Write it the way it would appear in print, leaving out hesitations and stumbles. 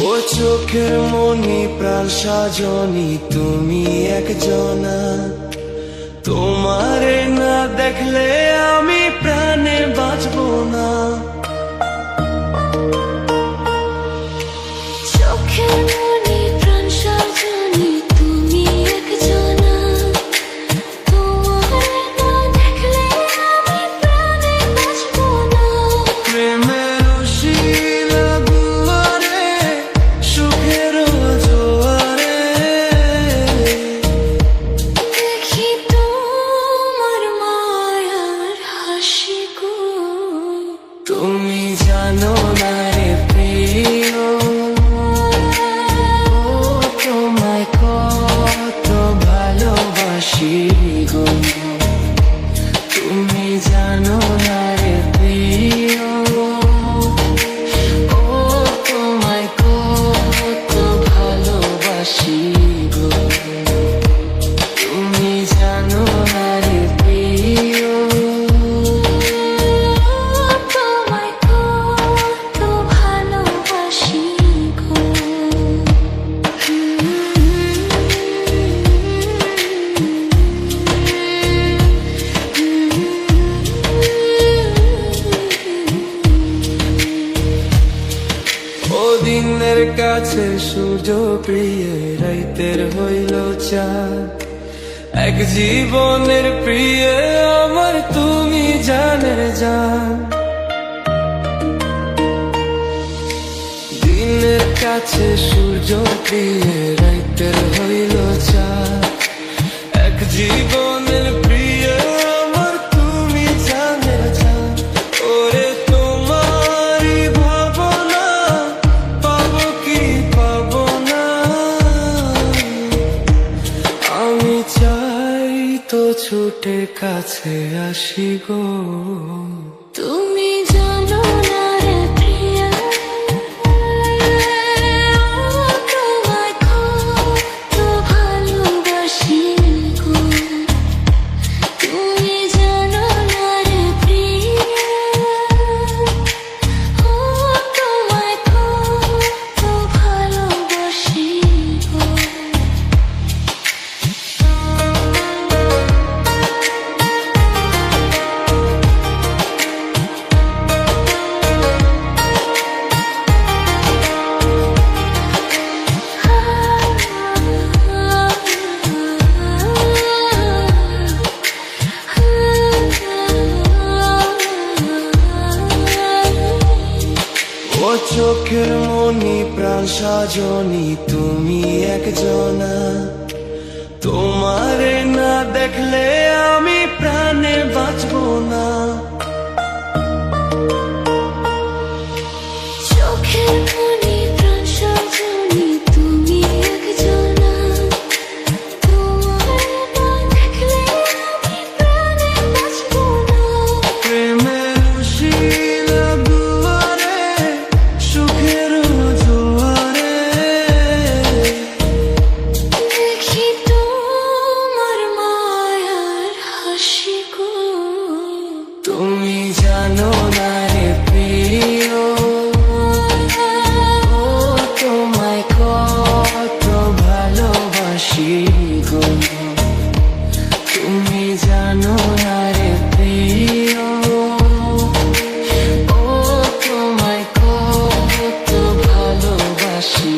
ও চোখের মনি প্রাণ সাজনি তুমি একজনা, তোমারে না দেখলে আমি প্রাণে বাঁচবো না। চোখের মনি প্রাণ সাজনি তুমি একজনা, তোমারে না দেখলে আমি প্রাণে বাঁচবো না। প্রেমের শিল দুয়ারে সুখের জোয়ারে দেখি তোমার মায়ার হাসি গো। তুমি জানো না রে প্রিয়, তোমায় কত ভালোবাসি গো। তুমি জানো না রে প্রিয়, ও তোমায় কত ভালোবাসি গো। তুমি জানো না রে প্রিয়, তোমায় কত ভালোবাসি গো। ও দিনের কাছে সূর্য প্রিয়, রাইতের হইল চাঁদ। এক জীবনের প্রিয় আমার তুমি জানের জান। দিনের কাছে সূর্য প্রিয়, রাইতের হইল চাঁদ। এক জীবনের প্রিয় আমার তুমি জানের জান। ওরে তোমারই ভাবনা পাবো কি পাবো না, আমি চাই তো ছুটে কাছে আসি গো। তুমি জানো না রে প্রিয়া, তোমায় কত ভালোবাসি গো। তুমি জানো না রে প্রিয়া, তোমায় কত ভালোবাসি গো। ও চোখের মনি প্রাণ সাজনি তুমি একজনা, তোমারে না দেখলে আমি প্রাণে বাঁচবো না। চোখের মনি প্রাণ সাজনি তুমি একজনা, তোমারে না দেখলে আমি প্রাণে বাঁচবো না। প্রেমের শিল দুয়ারে সুখের জোয়ারে দেখি তোমার মায়ার হাসি গো। তুমি জানো না রে প্রিয়, ও তোমায় কত ভালোবাসি গো। তুমি জানো না রে প্রিয়, ও তোমায় কত ভালোবাসি